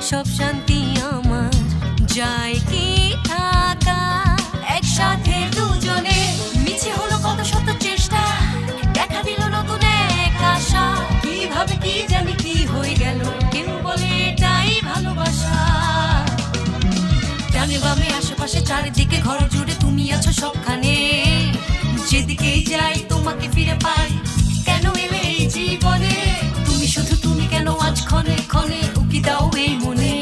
সব শান্তি আমার যায় কি থাকা একসাথে দুজনে মিছে হলো কত শত চেষ্টা দেখা দিল নতুন এক আশা কিভাবে কি জানি কি হয়ে গেল কেউ বলে এটাই ভালোবাসা ডানে বামে আশেপাশে চারিদিকে ঘর জুড়ে তুমি আছো সবখানে যেদিকেই যাই তোমাকে ফিরে পাই কেন এলে এই জীবনে তুমি শুধু তুমি কেন আজ ক্ষণে ক্ষণে উকি দাও এই মনে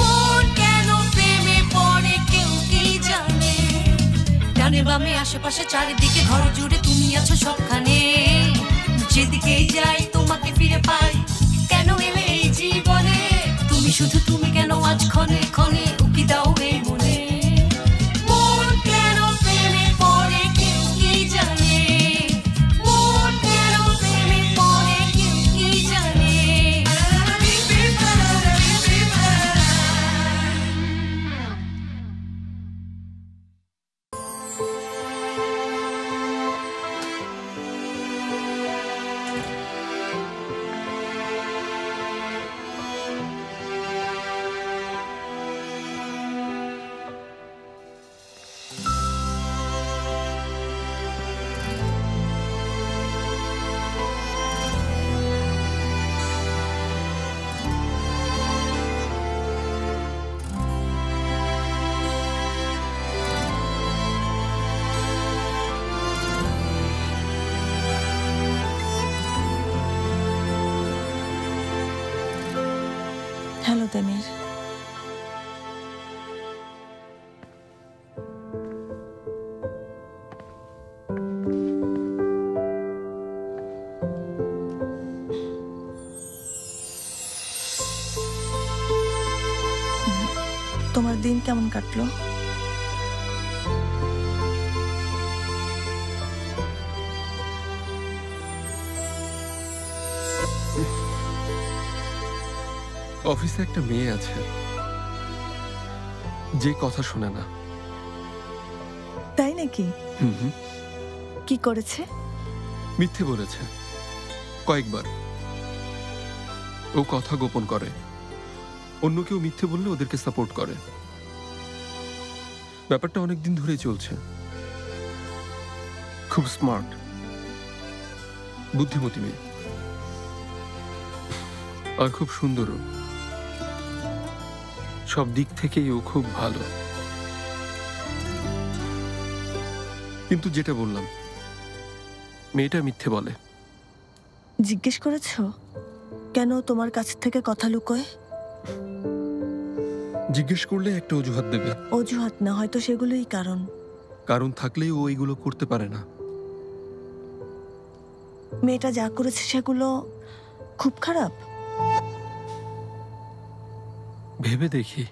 মন কেন প্রেমে পড়ে কেউ কি জানে ডানে বামে আশেপাশে চারিদিকে ঘর জুড়ে তুমি আছো সবখানে যেদিকেই যাই তোমাকে ফিরে পাই কেন এলে এই জীবনে তুমি শুধু তুমি কেন আজ ক্ষণে ক্ষণে উকি দাও এই মনে মন কেন প্রেমে পড়ে কেউ কি জানে মন কেন প্রেমে পড়ে কেউ কি জানে হ্যালো তেমির তোমার দিন কেমন কাটলো অফিসে একটা মেয়ে আছে যে কথা শোনে না তাই নাকি কি করেছে মিথ্যে বলেছে কয়েকবার ও কথা গোপন করে অন্য কেউ মিথ্যে বললে ওদেরকে সাপোর্ট করে ব্যাপারটা অনেকদিন ধরেই চলছে খুব স্মার্ট বুদ্ধিমতী মেয়ে আর খুব সুন্দরও সব দিক থেকেই ও খুব ভালো কিন্তু যেটা বললাম মেয়েটা মিথ্যে বলে জিজ্ঞেস করেছো কেন তোমার কাছ থেকে কথা লুকোয় জিজ্ঞেস করলে একটা অজুহাত দেবে অজুহাত না হয়তো সেগুলোই কারণ থাকলেই ও এইগুলো করতে পারে না মেয়েটা যা করেছে সেগুলো খুব খারাপ ভেবে দেখি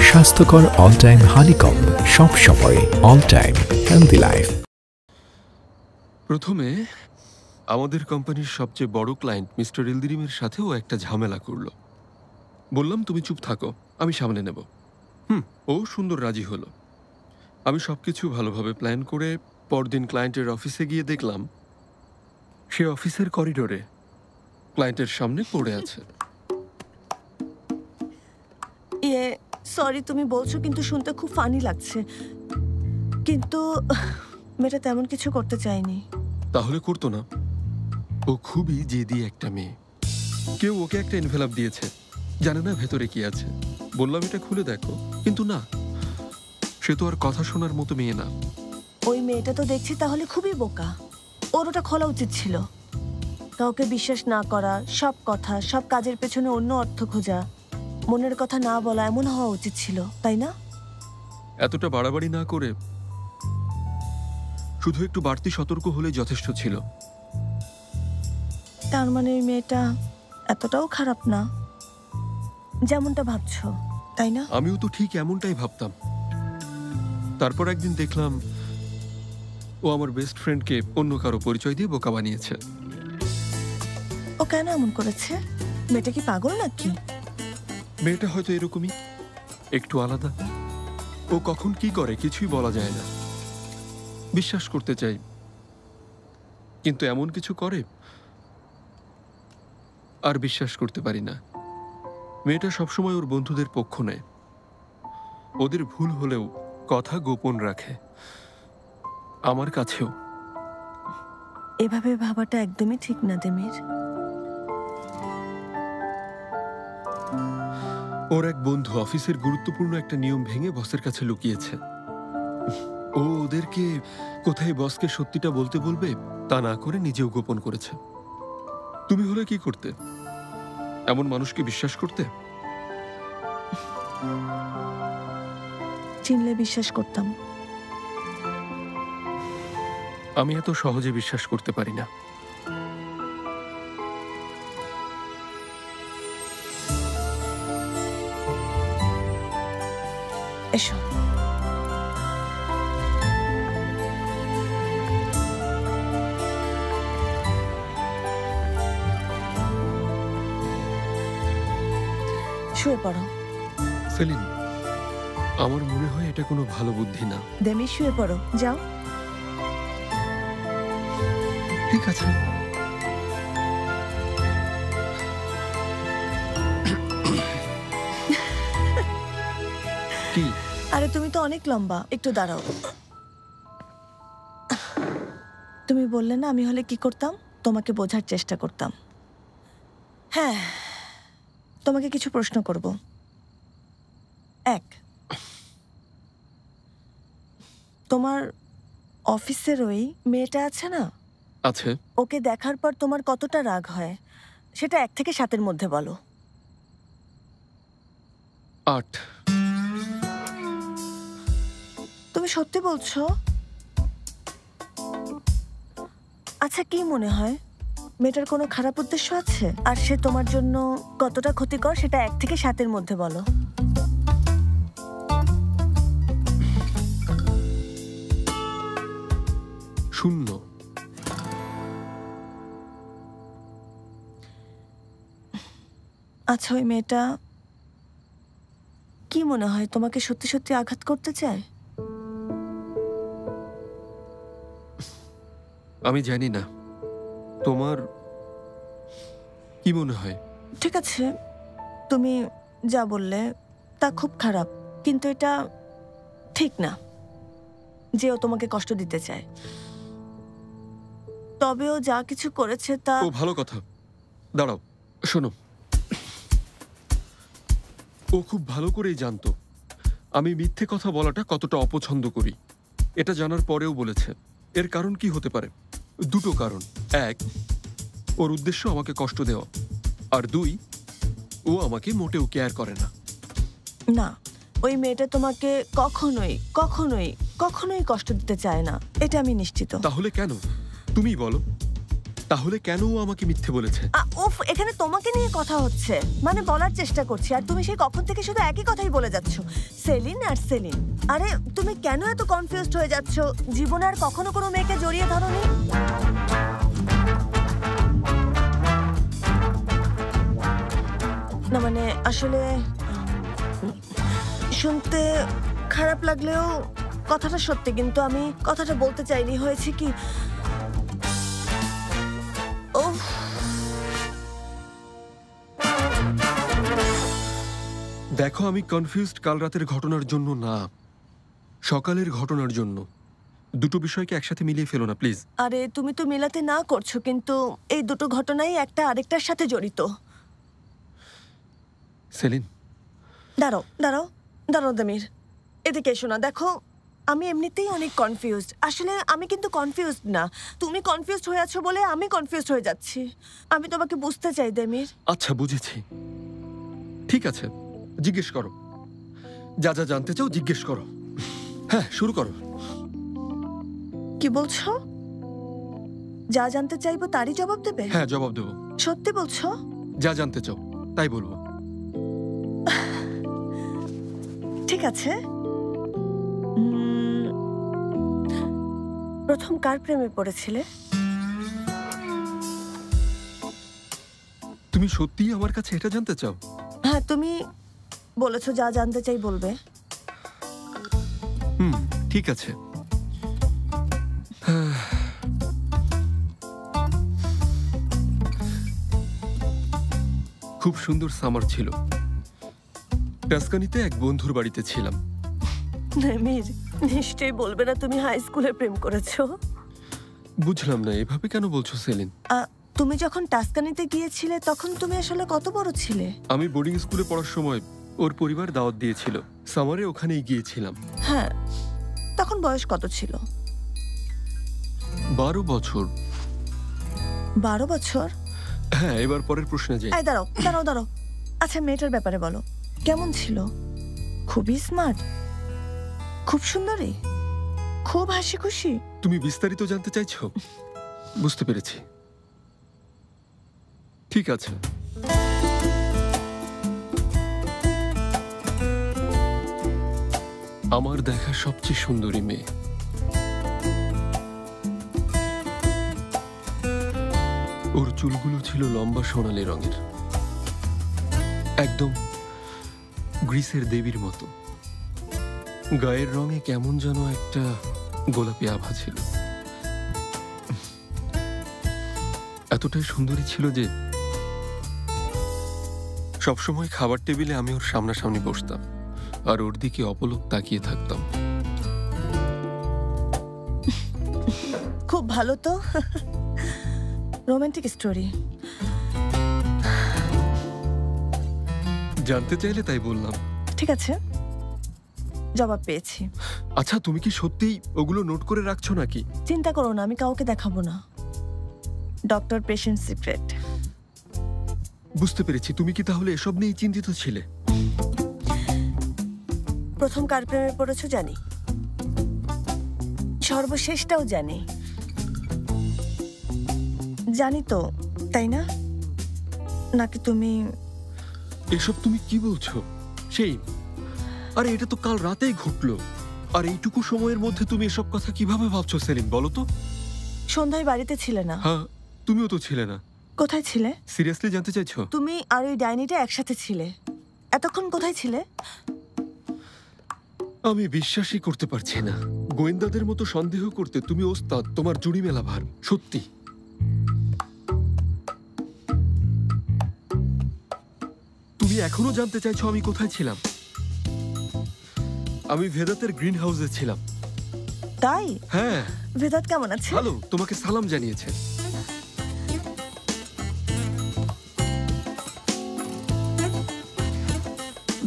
স্বাস্থ্যকর অল টাইম হানিকম্ব সব সময় অল টাইম হেলদি লাইফ প্রথমে আমাদের কোম্পানির সবচেয়ে বড় ক্লায়েন্ট মিস্টার ইলদিরিমের সাথেও একটা ঝামেলা করলো বললাম তুমি চুপ থাকো আমি সামলে নেব ও সুন্দর রাজি হলো আমি সবকিছু ভালোভাবে প্ল্যান করে পরদিন ক্লায়েন্টের অফিসে গিয়ে দেখলাম সে অফিসের করিডোরে ক্লায়েন্টের সামনে পড়ে আছে সরি তুমি বলছো কিন্তু শুনতে খুব ফানি লাগছে কিন্তু মেয়েটা তেমন কিছু করতে চায়নি তাহলে করতো না ও খুবই জেদি একটা মেয়ে কেউ ওকে একটা এনভেলপ দিয়েছে জানে না ভেতরে কি আছে বললাম এটা খুলে দেখো কিন্তু না সে তো আর কথা শোনার মতো মেয়ে না ওই মেয়েটা তো দেখছি তাহলে খুবই বোকা ওর ওটা খোলা উচিত ছিল কাউকে বিশ্বাস না করা সব কথা সব কাজের পেছনে অন্য অর্থ খোঁজা মনের কথা না বলা এমন হওয়া উচিত ছিল তাই না এতটা বাড়াবাড়ি না করে শুধু একটু বাড়তি সতর্ক হলে যথেষ্ট ছিল তার মানে এই মেয়েটা এতটাও খারাপ না যেমনটা ভাবছো তাই না আমিও তো ঠিক এমনটাই ভাবতাম তারপর একদিন দেখলাম ও আমার বেস্ট ফ্রেন্ডকে অন্য কারো পরিচয় দিয়ে বোকা বানিয়েছে ও কেন এমন করেছে মেয়েটা কি পাগল নাকি মেয়েটা হয়তো এরকমই একটু আলাদা ও কখন কি করে কিছুই বলা যায় না বিশ্বাস করতে চাই কিন্তু এমন কিছু করে আর বিশ্বাস করতে পারি না। মেয়েটা সবসময় ওর বন্ধুদের পক্ষ নেয়, ওদের ভুল হলেও কথা গোপন রাখে, আমার কাছেও। এভাবে ভাবাটা একদমই ঠিক না দেমির। ওর এক বন্ধু অফিসের গুরুত্বপূর্ণ একটা নিয়ম ভেঙে বসের কাছে লুকিয়েছে। ও ওদেরকে কোথায় বসকে সত্যিটা বলতে বলবে তা না করে নিজেও গোপন করেছে। তুমি হলে কি করতে? এমন মানুষকে বিশ্বাস করতে? চিনলে বিশ্বাস করতাম। আমি এত সহজে বিশ্বাস করতে পারি না। এসো। শুয়ে পড়ো। সেলিন, আমার মনে হয় এটা কোনো ভালো বুদ্ধি না। দেমি, শুয়ে পড়ো, যাও। ঠিক আছে। কি? আরে তুমি তো অনেক লম্বা, একটু দাঁড়াও। তুমি বললে না আমি হলে কি করতাম? তোমাকে বোঝার চেষ্টা করতাম। হ্যাঁ, তোমাকে কিছু প্রশ্ন করব। এক, তোমার অফিসের ওই মেয়েটা আছে না, আছে। ওকে দেখার পর তোমার কতটা রাগ হয় সেটা 1 থেকে 7-এর মধ্যে বলো। 8। তুমি সত্যি বলছো? আচ্ছা, কি মনে হয় মেয়েটার কোনো খারাপ উদ্দেশ্য আছে? আর সে তোমার জন্য কতটা ক্ষতিকর সেটা 1 থেকে 7-এর মধ্যে বলো। শূন্য। আচ্ছা, ওই মেয়েটা কি মনে হয় তোমাকে সত্যি সত্যি আঘাত করতে চায়? আমি জানি না, তোমার কি মনে হয়? ঠিক আছে, তুমি যা বললে তা খুব খারাপ, কিন্তু এটা ঠিক না যে ও তোমাকে কষ্ট দিতে চায়। তবে ও যা কিছু করেছে তা... ও ভালো কথা। দাঁড়াও, শোনো। ও খুব ভালো করেই জানতো আমি মিথ্যে কথা বলাটা কতটা অপছন্দ করি। এটা জানার পরেও বলেছে। এর কারণ কি হতে পারে? 2টো কারণ। 1, ওর উদ্দেশ্য আমাকে কষ্ট দেওয়া, আর 2, ও আমাকে মোটেও কেয়ার করে না। না, ওই মেয়েটা তোমাকে কখনোই কখনোই কখনোই কষ্ট দিতে চায় না, এটা আমি নিশ্চিত। তাহলে কেন? তুমি বলো, তাহলে কেন ও আমাকে মিথ্যে বলেছে? উফ, এখানে তোমাকে নিয়ে কথা হচ্ছে, মানে বলার চেষ্টা করছি, আর তুমি সেই কখন থেকে শুধু একই কথাই বলে যাচ্ছ, সেলিন আর সেলিন। আরে তুমি কেন এত কনফিউজড হয়ে যাচ্ছ? জীবনে আর কখনো কোনো মেয়েকে জড়িয়ে ধরোনি? না মানে আসলে শুনতে খারাপ লাগলেও কথাটা সত্যি, কিন্তু আমি কথাটা বলতে চাইনি। হয়েছে কি, দেখো, আমি কনফিউজড কাল রাতের ঘটনার জন্য না, সকালের ঘটনার জন্য। 2টো বিষয়কে একসাথে মিলিয়ে ফেলো না প্লিজ। আরে তুমি তো মেলাতে না করছো, কিন্তু এই 2টো ঘটনাই একটা আরেকটার সাথে জড়িত। সেলিন, দাঁড়াও দাঁড়াও দাঁড়াও দেমির, এদিকে এসো না। দেখো, আমি এমনিতেই অনেক কনফিউজড। আসলে আমি কিন্তু কনফিউজড না, তুমি কনফিউজড হয়ে আছো বলে আমি কনফিউজড হয়ে যাচ্ছি। আমি তোমাকে বুঝতে চাই দেমির। আচ্ছা বুঝেছি, ঠিক আছে, জিজ্ঞেস করো। যা যা জানতে চাও জিজ্ঞেস করো। হ্যাঁ, শুরু করো। কি বলছো? যা জানতে চাইবো তারই জবাব দেবে? হ্যাঁ, জবাব দেবো। সত্যি বলছো? যা জানতে চাও তাই বলবো। ঠিক আছে। প্রথম কার প্রেমে পড়েছিলে? তুমি সত্যিই আমার কাছে এটা জানতে চাও? হ্যাঁ, তুমি বলেছো যা জানতে চাই বলবে। ঠিক আছে। খুব সুন্দর সামার ছিল। টাস্কানিতে এক বন্ধুর বাড়িতে ছিলাম। নেমির, নিশ্চয়ই বলবে না তুমি হাই স্কুলে প্রেম করেছো। বুঝলাম না, এভাবে কেন বলছো সেলিন? তুমি যখন টাস্কানিতে গিয়েছিলে তখন তুমি আসলে কত বড় ছিলে? আমি বোর্ডিং স্কুলে পড়ার সময় ওর পরিবার দাওয়াত দিয়েছিল, সামারে ওখানেই গিয়েছিলাম। হ্যাঁ, তখন বয়স কত ছিল? 12 বছর। 12 বছর? হ্যাঁ, এবার পরের প্রশ্নে যাই। এই দাঁড়াও দাঁড়াও দাঁড়াও, আচ্ছা মেয়েটার ব্যাপারে বলো, কেমন ছিল? খুবই স্মার্ট, খুব সুন্দরী, খুব হাসি খুশি? তুমি বিস্তারিত জানতে চাইছো? বুঝতে পেরেছি, ঠিক আছে। আমার দেখা সবচেয়ে সুন্দরী মেয়ে। ওর চুলগুলো ছিল লম্বা সোনালী রঙের, একদম গ্রিসের দেবীর মতো। গায়ের রঙে কেমন যেন একটা গোলাপি আভা ছিল। এতটাই সুন্দরী ছিল যে সবসময় খাবার টেবিলে আমি ওর সামনাসামনি বসতাম আর ওর দিকে অপলক তাকিয়ে থাকতাম। খুব ভালো তো, রোমান্টিক স্টোরি। জানতে চাইলে তাই বললাম। ঠিক আছে, জবাব পেয়েছি। আচ্ছা, তুমি কি সত্যিই ওগুলো নোট করে রাখছো নাকি? চিন্তা করো না, আমি কাউকে দেখাবো না। Doctor patient secret. বুঝতে পেরেছি। তুমি কি তাহলে এসব নিয়ে চিন্তিত ছিলে? প্রথম কার প্রেমে পড়েছো জানি, সর্বশেষটাও জানি। জানি তো, তাই না? নাকি তুমি? এসব তুমি কি বলছো? সেই, আরে এটা তো কাল রাতেই ঘটলো। আর এইটুকু সময়ের মধ্যে তুমি এসব কথা কিভাবে ভাবছো সেলিন, বলো তো? সন্ধ্যায় বাড়িতে ছিলে না? হ্যাঁ, তুমিও তো ছিলে না। কোথায় ছিলে? সিরিয়াসলি জানতে চাইছো? তুমি আর ওই ডাইনিটা একসাথে ছিলে, এতক্ষণ কোথায় ছিলে? আমি বিশ্বাসই করতে পারছি না। গোয়েন্দাদের মতো সন্দেহ করতে তুমি ওস্তাদ, তোমার জুড়ি মেলা ভার। সত্যি। তুমি এখনো জানতে চাইছো আমি কোথায় ছিলাম? আমি ভেদাতের গ্রিন হাউসে ছিলাম। তাই? হ্যাঁ। ভেদাত কেমন আছে? ভালো, তোমাকে সালাম জানিয়েছে।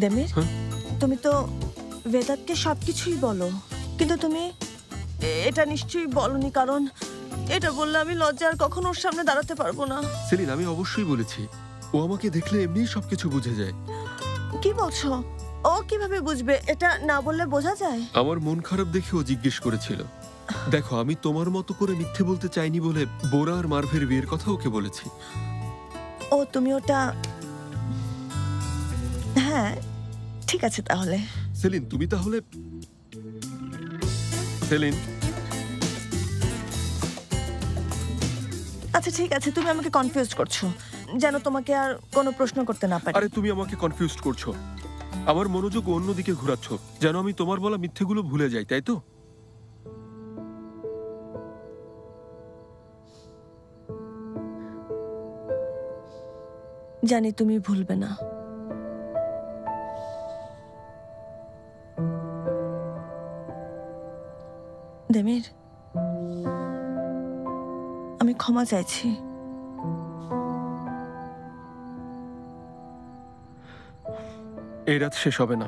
দেমির, হ্যাঁ? তুমি তো ভেদাতকে সবকিছুই বলো, কিন্তু তুমি এটা নিশ্চয়ই বলনি, কারণ এটা বললে আমি লজ্জায় আর কখনো ওর সামনে দাঁড়াতে পারবো না। সেলিন, আমি অবশ্যই বলেছি। ও আমাকে দেখলে এমনিই সবকিছু বুঝে যায়। কি বলছো? ও কিভাবে বুঝবে? এটা না বললে বোঝা যায়? আমার মন খারাপ দেখে ও জিজ্ঞেস করেছিল। দেখো, আমি তোমার মতো করে মিথ্যে বলতে চাইনি বলে বোরা আর মার্ভের বিয়ের কথা ওকে বলেছি। ও, তুমি ওটা? হ্যাঁ, ঠিক আছে তাহলে। সেলিন, তুমি তাহলে? সেলিন, আচ্ছা ঠিক আছে, তুমি আমাকে কনফিউজ করছো, যেন তোমাকে আর কোনো প্রশ্ন করতে না পারি। আরে তুমি আমাকে কনফিউজ করছো। আমার মনোযোগ অন্যদিকে ঘোরাচ্ছ, যেন আমি তোমার বলা মিথ্যেগুলো ভুলে যাই, তাই তো? জানি তুমি ভুলবে না। দেমির, আমি ক্ষমা চাইছি। এই রাত শেষ হবে না।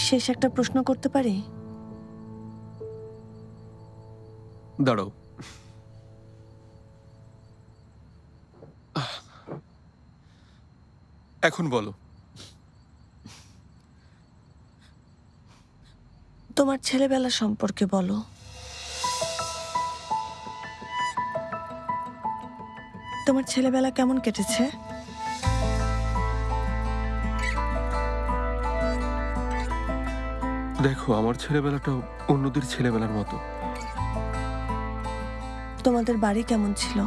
শেষ একটা প্রশ্ন করতে পারি? দাঁড়াও। এখন বলো। তোমার ছেলেবেলা সম্পর্কে বলো। তোমার ছেলেবেলা কেমন কেটেছে? দেখো, আমার ছেলেবেলাটাও অন্যদের ছেলেবেলার মতো। তোমাদের বাড়ি কেমন ছিল?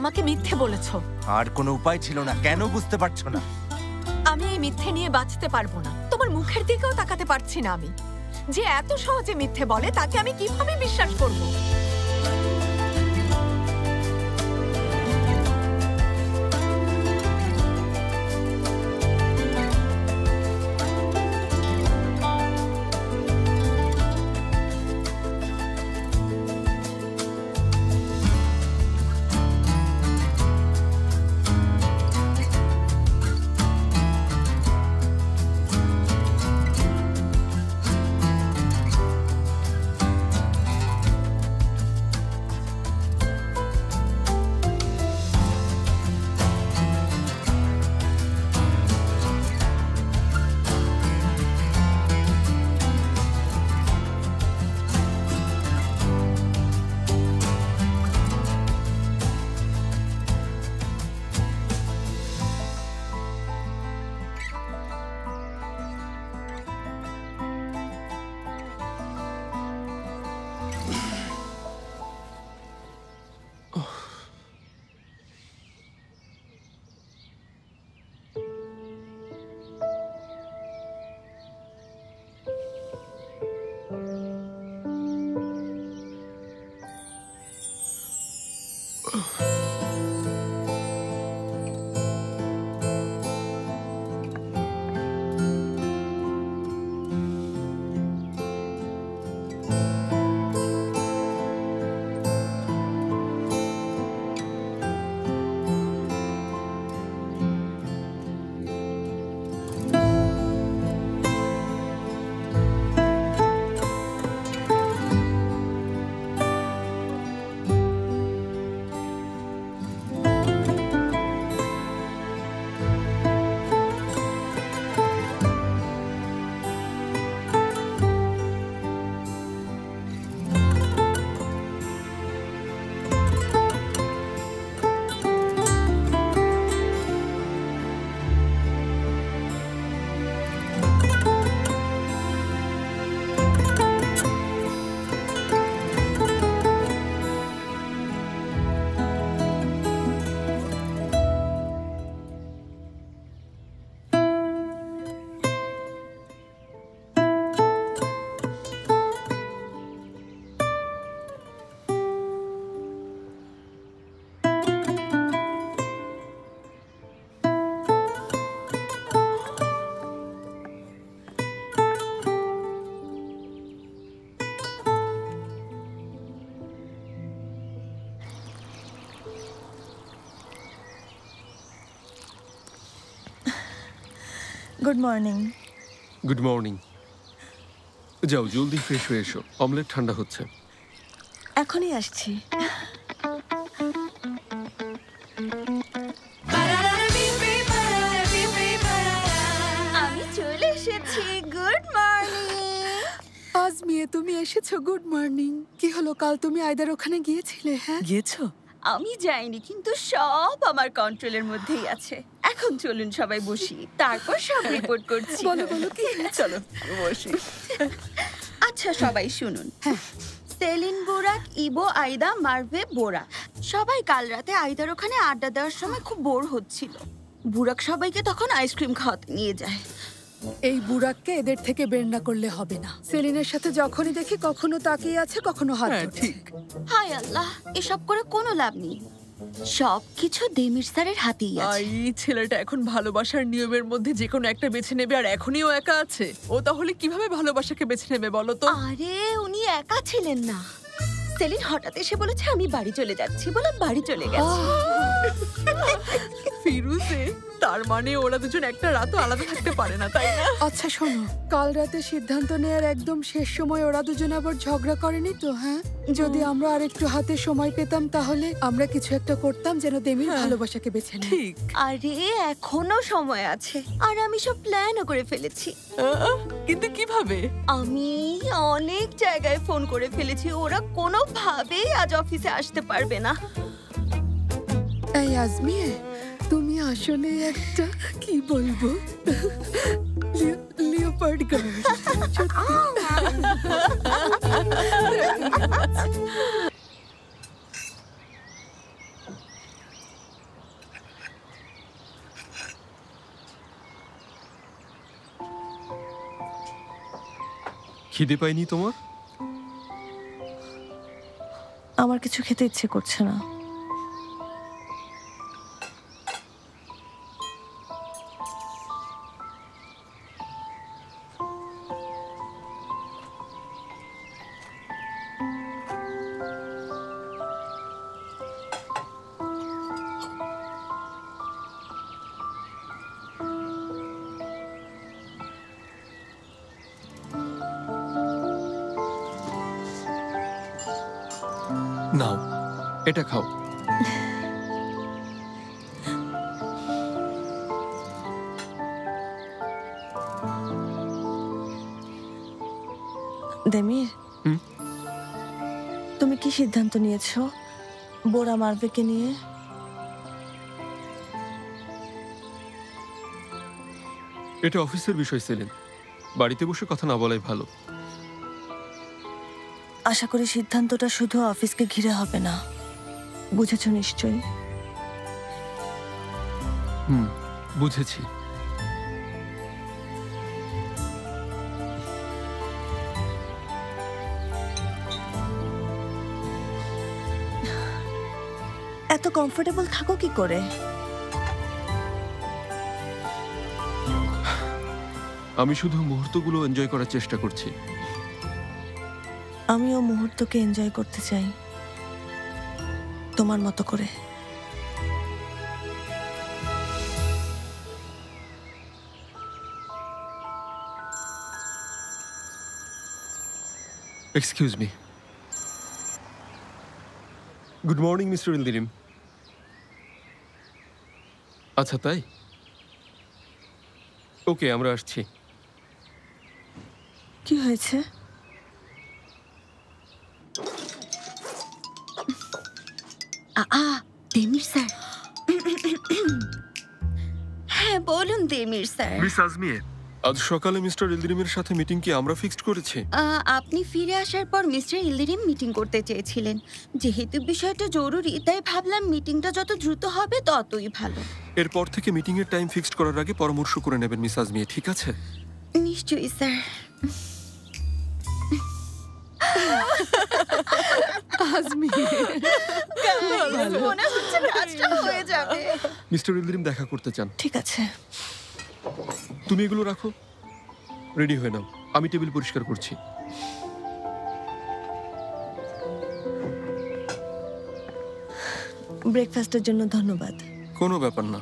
আমাকে মিথ্যে বলেছো। আর কোনো উপায় ছিল না, কেন বুঝতে পারছো না? আমি এই মিথ্যে নিয়ে বাঁচতে পারবো না। তোমার মুখের দিকেও তাকাতে পারছি না আমি। যে এত সহজে মিথ্যে বলে তাকে আমি কিভাবে বিশ্বাস করব? Good morning. Good morning. যাও জলদি ফ্রেশ হয়ে এসো, অমলেট ঠান্ডা হচ্ছে। এখনই আসছি। আমি চলে এসেছি। Good morning. আজমিয়ে, তুমি এসেছো? Good morning. কি হলো, কাল তুমি আয়দার ওখানে গিয়েছিলে? হ্যাঁ, গিয়েছো? আমি যাইনি, কিন্তু সব আমার কন্ট্রোলের মধ্যেই আছে। এখন চলুন সবাই বসি, তারপর সব রিপোর্ট করছি। বলো বলো, কি? চলো বসি। আচ্ছা সবাই শুনুন। সেলিন, বুরাক, ইবো, আইদা, মার্ভে, বোরা সবাই কাল রাতে আইদার ওখানে আড্ডা দেওয়ার সময় খুব বোর হচ্ছিল। বুরাক সবাইকে তখন আইসক্রিম খাওয়াতে নিয়ে যায়। এই বুরাককে এদের থেকে বের না করলে হবে না। সেলিনের সাথে যখনই দেখি কখনো তাকিয়ে আছে, কখনো হাত ধরছে। ঠিক। হায় আল্লাহ, এসব করে কোনো লাভ নেই। সবকিছু দেমির স্যারের হাতেই আছে। এই ছেলেটা এখন ভালোবাসার নিয়মের মধ্যে যে কোনো একটা বেছে নেবে, আর এখনই ও একা আছে। ও তাহলে কিভাবে ভালোবাসাকে বেছে নেবে বলো তো? আরে উনি একা ছিলেন না। সেলিন হঠাৎ এসে বলেছে আমি বাড়ি চলে যাচ্ছি, বলে বাড়ি চলে গেছে। ফিরুজে, তার মানে ওরা দুজন একটা রাতও আলাদা থাকতে পারে না, তাই না? আচ্ছা শোনো, কাল রাতে সিদ্ধান্ত নেয়ার একদম শেষ সময় ওরা দুজন আবার ঝগড়া করেনি তো? হ্যাঁ, যদি আমরা আর একটু হাতে সময় পেতাম তাহলে আমরা কিছু একটা করতাম যেন দেমির ভালোবাসাকে বেছে নেয়। ঠিক। আরে এখনো সময় আছে, আর আমি সব প্ল্যানও করে ফেলেছি। কিন্তু কিভাবে? আমি অনেক জায়গায় ফোন করে ফেলেছি, ওরা কোনোভাবেই আজ অফিসে আসতে পারবে না। এই আজমিয়ে, তুমি আসলে একটা কি বলবো লিওপার্ড গার্ল। খিদে পায়নি তোমার? আমার কিছু খেতে ইচ্ছে করছে না। নাও, এটা খাও। দেমির, তুমি কি সিদ্ধান্ত নিয়েছো বোরা মার্ভেকে নিয়ে? এটা অফিসের বিষয় সেলিন, বাড়িতে বসে কথা না বলাই ভালো। আশা করি সিদ্ধান্তটা শুধু অফিসকে ঘিরে হবে না, বুঝেছো নিশ্চয়ই? বুঝেছি। এত কমফোর্টেবল থাকো কি করে? আমি শুধু মুহূর্তগুলো এনজয় করার চেষ্টা করছি। আমিও মুহূর্তকে এনজয় করতে চাই, তোমার মতো করে। Excuse me. Good morning mister Yildirim. আচ্ছা তাই, ওকে আমরা আসছি। কি হয়েছে? Demir sir. হ্যাঁ বলুন দেমির স্যার। মিস আজমিয়ে, আজ সকালে মিস্টার ইলদিরিমের সাথে মিটিং কি আমরা ফিক্সড করেছি? আপনি ফিরে আসার পর মিস্টার ইলদিরিম মিটিং করতে চেয়েছিলেন। যেহেতু বিষয়টা জরুরি তাই ভাবলাম মিটিংটা যত দ্রুত হবে ততই ভালো। এরপর থেকে মিটিং এর টাইম ফিক্সড করার আগে পরামর্শ করে নেবেন মিস আজমিয়ে, ঠিক আছে? নিশ্চয়ই স্যার। আজমি, মনে হচ্ছে কাজটা হয়ে যাবে। মিস্টার ইলদিরিম দেখা করতে চান? ঠিক আছে, তুমি এগুলো রাখো, রেডি হয়ে নাও, আমি টেবিল পরিষ্কার করছি। ব্রেকফাস্টের জন্য ধন্যবাদ। কোনো ব্যাপার না।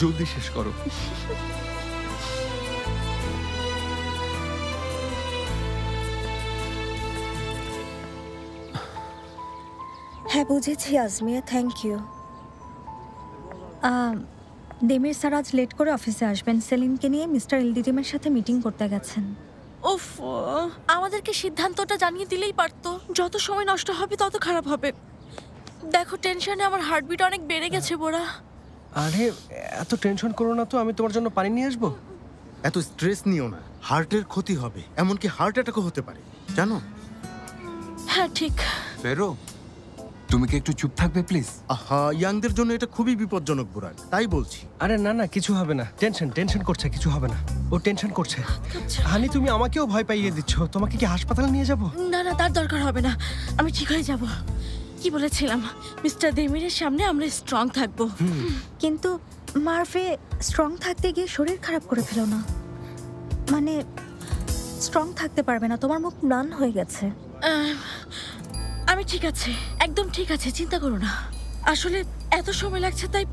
জলদি শেষ করো। হ্যাঁ বুঝেছি আজমিয়া, থ্যাংক ইউ। দেমির স্যার আজ লেট করে অফিসে আসবেন। সেলিনকে নিয়ে মিস্টার ইলদিরিমের সাথে মিটিং করতে গেছেন। উফ, আমাদেরকে সিদ্ধান্তটা জানিয়ে দিলেই পারতো। যত সময় নষ্ট হবে তত খারাপ হবে। দেখো টেনশনে আমার হার্টবিট অনেক বেড়ে গেছে বোরা। আরে এত টেনশন করো না তো, আমি তোমার জন্য পানি নিয়ে আসবো। এত স্ট্রেস নিও না, হার্টের ক্ষতি হবে, এমনকি হার্ট অ্যাটাকও হতে পারে, জানো? হ্যাঁ ঠিক। ফেরো, তুমি কি একটু চুপ থাকবে প্লিজ? আহা, ইয়াংদের জন্য এটা খুবই বিপজ্জনক বুরাক, তাই বলছি। আরে না না, কিছু হবে না। টেনশন করছে, কিছু হবে না। ও টেনশন করছে। হানি তুমি আমাকেও ভয় পাইয়ে দিচ্ছ। তোমাকে কি হাসপাতালে নিয়ে যাব? না না, তার দরকার হবে না, আমি ঠিক হয়ে যাব। ঠিকই বলেছিলাম, মিস্টার দেমিরের সামনে আমরা স্ট্রং থাকবো। কিন্তু মার্ভে স্ট্রং থাকতে গিয়ে শরীর খারাপ করে ফেলো না। মানে স্ট্রং থাকতে পারবে না, তোমার মুখ ম্লান হয়ে গেছে। আমি ঠিক আছে, একদম ঠিক আছে, চিন্তা করো না। আসলে এত সময় লাগছে তাই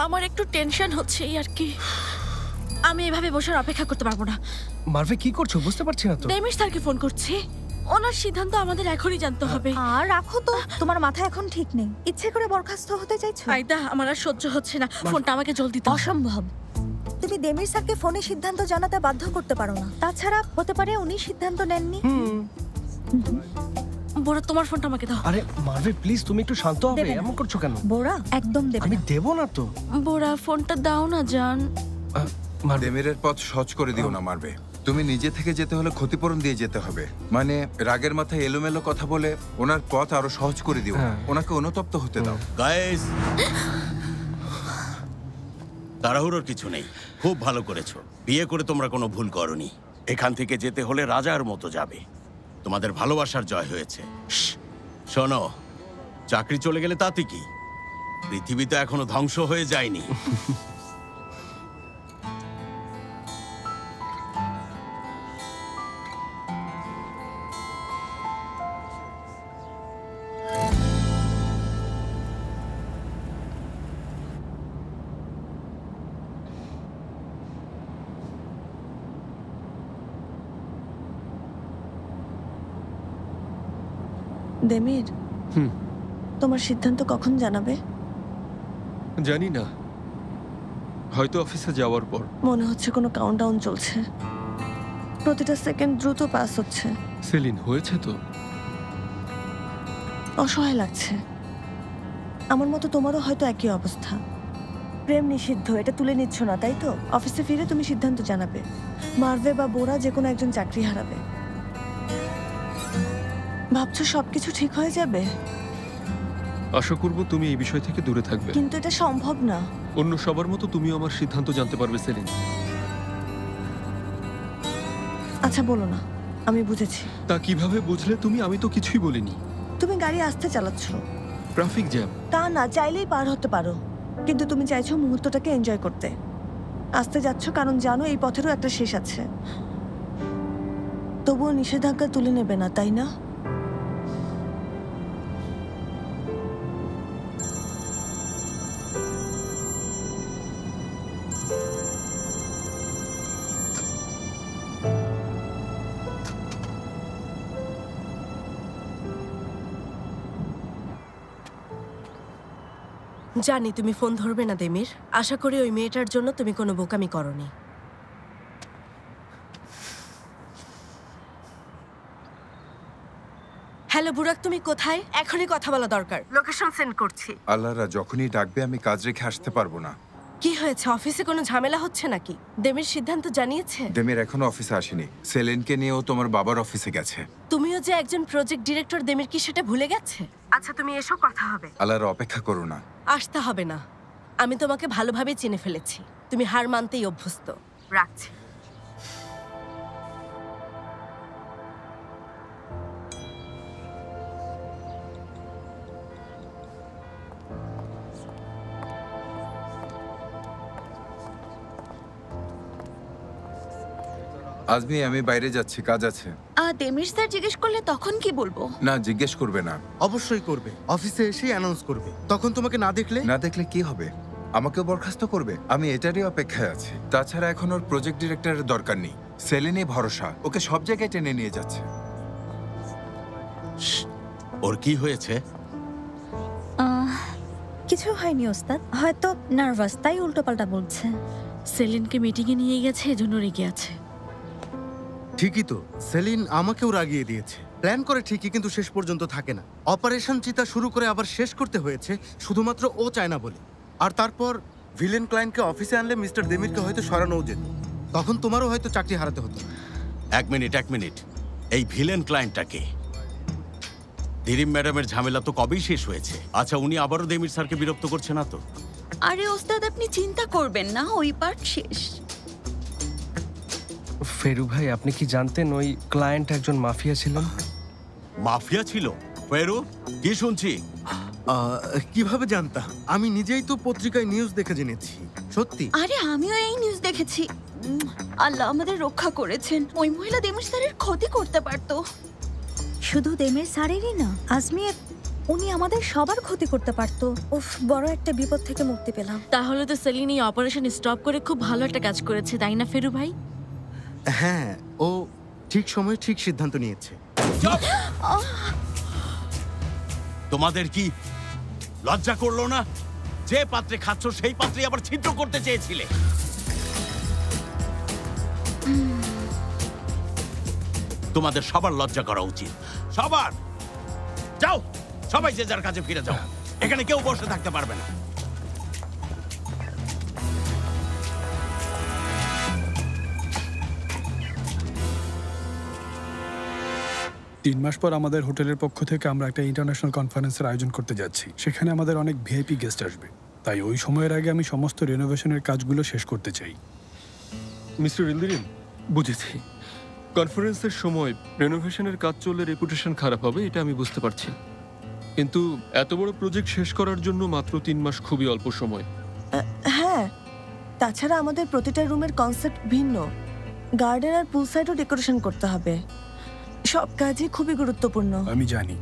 আমার একটু টেনশন হচ্ছে এই আর কি। আমি এভাবে বসে অপেক্ষা করতে পারবো না। মার্ভে কি করছো বুঝতে পারছি না তো। ডেমির স্যারকে ফোন করছি, ওনার সিদ্ধান্ত আমাদের এখনই জানতে হবে। আর রাখো তো, তোমার মাথা এখন ঠিক নেই। ইচ্ছে করে বরখাস্ত হতে চাইছো? আইদা, আমার আর সহ্য হচ্ছে না, ফোনটা আমাকে জলদি দাও। অসম্ভব। তুমি দেমির স্যারকে ফোনে সিদ্ধান্ত জানাতে বাধ্য করতে পারো না। তাছাড়া হতে পারে উনি সিদ্ধান্ত নেননি। বোরা, তোমার ফোনটা আমাকে দাও। আরে মার্ভে প্লিজ, তুমি একটু শান্ত হবে, এমন করছো কেন? বোরা একদম দেবে না। আমি দেব না তো। বোরা, ফোনটা দাও না জান। দেমিরের পথ সহজ করে দিও না মারবে। তুমি নিজে থেকে যেতে হলে ক্ষতিপূরণ দিয়ে যেতে হবে। মানে রাগের মাথায় এলোমেলো কথা বলে ওনার পথ আরো সহজ করে দিও। ওনাকে অনুতপ্ত হতে দাও। গাইস, তাড়াহুড়োর কিছু নেই, খুব ভালো করেছো। বিয়ে করে তোমরা কোনো ভুল করনি। এখান থেকে যেতে হলে রাজার মতো যাবে। তোমাদের ভালোবাসার জয় হয়েছে। শোনো, চাকরি চলে গেলে তাতে কি, পৃথিবী তো এখনো ধ্বংস হয়ে যায়নি। দেমির, তোমার সিদ্ধান্ত কখন জানাবে? জানি না, হয়তো অফিসে যাওয়ার পর। মনে হচ্ছে কোনো কাউন্টডাউন চলছে, প্রতিটা সেকেন্ড দ্রুত পাস হচ্ছে। সেলিন, হয়েছে তো? অসহায় লাগছে। আমার মতো তোমারও হয়তো একই অবস্থা। প্রেম নিষিদ্ধ, এটা তুলে নিচ্ছ না তাই তো? অফিসে ফিরে তুমি সিদ্ধান্ত জানাবে। মার্ভে বা বোরা যে কোনো একজন চাকরি হারাবে। ভাবছো সবকিছু ঠিক হয়ে যাবে? আশা করব তুমি এই বিষয় থেকে দূরে থাকবে। কিন্তু এটা সম্ভব না। অন্য সবার মতো তুমিও আমার সিদ্ধান্ত জানতে পারবে সেলিন। আচ্ছা বলো না, আমি বুঝেছি। তা কিভাবে বুঝলে তুমি? আমি তো কিছুই বলিনি। তুমি গাড়ি আস্তে চালাচ্ছ। Traffic jam. তা না, চাইলেই পার হতে পারো, কিন্তু তুমি চাইছো মুহূর্তটাকে এনজয় করতে। আস্তে যাচ্ছ কারণ জানো এই পথেরও একটা শেষ আছে। তবুও নিষেধাজ্ঞা তুলে নেবে না, তাই না? জানি তুমি ফোন ধরবে না দেমির। আশা করি ওই মেয়েটার জন্য তুমি কোনো বোকামি করনি। হ্যালো বুরাক, তুমি কোথায়? এখনই কথা বলা দরকার। লোকেশন সেন্ড করছি। আল্লাহরা যখনই ডাকবে আমি কাজ রেখে আসতে পারবো না। কি হয়েছে? অফিসে কোনো ঝামেলা হচ্ছে নাকি? দেমির সিদ্ধান্ত জানিয়েছে? দেমির এখনো অফিসে আসেনি। সেলেনকে নিয়েও তোমার বাবার অফিসে গেছে। তুমিও যে একজন প্রজেক্ট ডিরেক্টর, দেমির কি সেটা ভুলে গেছে? আচ্ছা তুমি এসো, কথা হবে। আল্লাহর অপেক্ষা করো না। আসতে হবে না, আমি তোমাকে ভালোভাবে চিনে ফেলেছি। তুমি হার মানতেই অভ্যস্ত। রাখছি। আজমি, আমি বাইরে যাচ্ছি, কাজ আছে। দেমির স্যার জিজ্ঞেস করলে তখন কি বলবো? না, জিজ্ঞেস করবে না। অবশ্যই করবে, অফিসে এসেই অ্যানাউন্স করবে। তখন তোমাকে না দেখলে কি হবে? আমাকেও বরখাস্ত করবে। আমি এটারই অপেক্ষায় আছি। তাছাড়া এখন ওর প্রজেক্ট ডিরেক্টরের দরকার নেই। সেলেনই ভরসা, ওকে সব জায়গায় টেনে নিয়ে যাচ্ছে। ওর কি হয়েছে? কিছু হয়নি ওস্তাদ, হয়তো নার্ভাস তাই উল্টোপাল্টা বলছে। সেলিনকে মিটিংয়ে নিয়ে গেছে, এজন্য রেগে আছে। ঠিকই তো, সেলিন আমাকেও রাগিয়ে দিয়েছে। প্ল্যান করে ঠিকই, কিন্তু শেষ পর্যন্ত থাকে না। অপারেশন চিতা শুরু করে আবার শেষ করতে হয়েছে শুধুমাত্র ও চায় না বলে। আর তারপর ভিলেন ক্লায়েন্টকে অফিসে আনলে মিস্টার দেমিরকে হয়তো সরানোও যেত। তখন তোমারও হয়তো চাকরি হারাতে হতো। এক মিনিট, এই ভিলেন ক্লায়েন্টটাকে? দিরিম ম্যাডামের ঝামেলা তো কবেই শেষ হয়েছে। আচ্ছা, উনি আবারও দেমির স্যারকে বিরক্ত করছে না তো? আরে ওস্তাদ, আপনি চিন্তা করবেন না, ওই পার্ট শেষ। ফেরু ভাই, আপনি কি জানতেন ওই ক্লায়েন্ট একজন মাফিয়া ছিলেন? মাফিয়া ছিল? ফেরু, কি শুনছি? কিভাবে জানতাম? আমি নিজেই তো পত্রিকায় নিউজ দেখে জেনেছি। সত্যি? আরে আমিও এই নিউজ দেখেছি। আল্লাহ আমাদের রক্ষা করেছেন। ওই মহিলা দেমের স্যারের ক্ষতি করতে পারতো। শুধু দেমের স্যারেরই না, আজমির উনি আমাদের সবার ক্ষতি করতে পারতো। উফ, বড় একটা বিপদ থেকে মুক্তি পেলাম। তাহলে তো সেলিন এই অপারেশন স্টপ করে খুব ভালো একটা কাজ করেছে, তাই না ফেরু ভাই? হ্যাঁ, ও ঠিক সময়ে ঠিক সিদ্ধান্ত নিয়েছে। তোমাদের কি লজ্জা করলো না? যে পাত্রে খাচ্ছ সেই পাত্রে আবার ছিদ্র করতে চেয়েছিলে। তোমাদের সবার লজ্জা করা উচিত, সবার। যাও, সবাই যে যার কাজে ফিরে যাও। এখানে কেউ বসে থাকতে পারবে না। 3 মাস পর আমাদের হোটেলের পক্ষ থেকে আমরা একটা ইন্টারন্যাশনাল কনফারেন্সের আয়োজন করতে যাচ্ছি। সেখানে আমাদের অনেক ভিআইপি গেস্ট আসবে, তাই ওই সময়ের আগে আমি সমস্ত রেনোভেশনের কাজগুলো শেষ করতে চাই। মিস্টার ইলদিরিম, বুঝেছি। কনফারেন্সের সময় রেনোভেশনের কাজ চললে রেপুটেশন খারাপ হবে, এটা আমি বুঝতে পারছি। কিন্তু এত বড় প্রজেক্ট শেষ করার জন্য মাত্র 3 মাস খুবই অল্প সময়। হ্যাঁ, তাছাড়া আমাদের প্রতিটা রুমের কনসেপ্ট ভিন্ন। গার্ডেন আর পুল সাইডও ডেকোরেশন করতে হবে। সব কাজই খুবই গুরুত্বপূর্ণ। আমি জানি,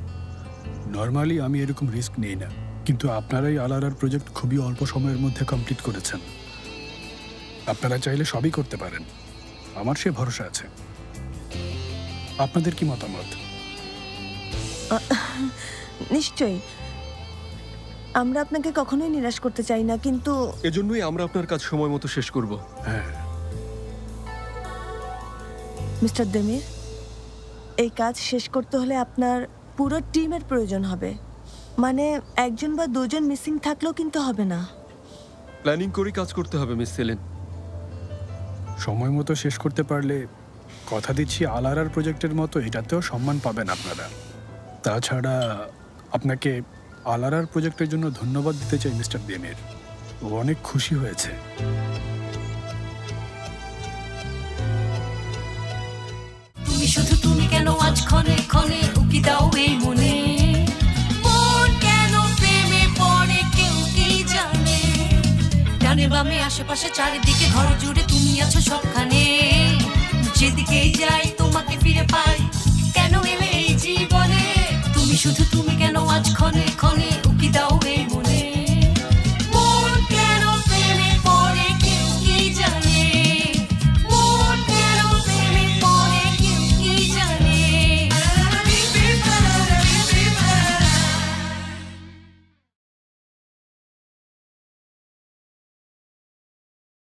নর্মালি আমি এরকম রিস্ক নেই না, কিন্তু আপনারাই আলারার প্রজেক্ট খুবই অল্প সময়ের মধ্যে কমপ্লিট করেছেন। আপনারা চাইলে সবই করতে পারেন, আমার সে ভরসা আছে। আপনাদের কি মতামত? নিশ্চয়ই, আমরা আপনাকে কখনোই নিরাশ করতে চাই না, কিন্তু এজন্যই আমরা আপনার কাজ সময় মতো শেষ করব। হ্যাঁ মিস্টার দেমির, এই কাজ শেষ করতে হলে আপনার পুরো টিমের প্রয়োজন হবে। মানে একজন বা দুজন মিসিং থাকলেও কিন্তু হবে না। প্ল্যানিং করে কাজ করতে হবে মিস সেলিন। সময় মতো শেষ করতে পারলে কথা দিচ্ছি আলারার প্রজেক্টের মতো এটাতেও সম্মান পাবেন আপনারা। তাছাড়া আপনাকে আলারার প্রজেক্টের জন্য ধন্যবাদ দিতে চাই মিস্টার দেমের। ও অনেক খুশি হয়েছে। তুমি শুধু তুমি কেন আজ ক্ষণে ক্ষণে উকি দাও এই মনে, মন কেন প্রেমে পড়ে কেউ কি জানে। ডানে বামে আশেপাশে চারিদিকে ঘর জুড়ে তুমি আছো সবখানে।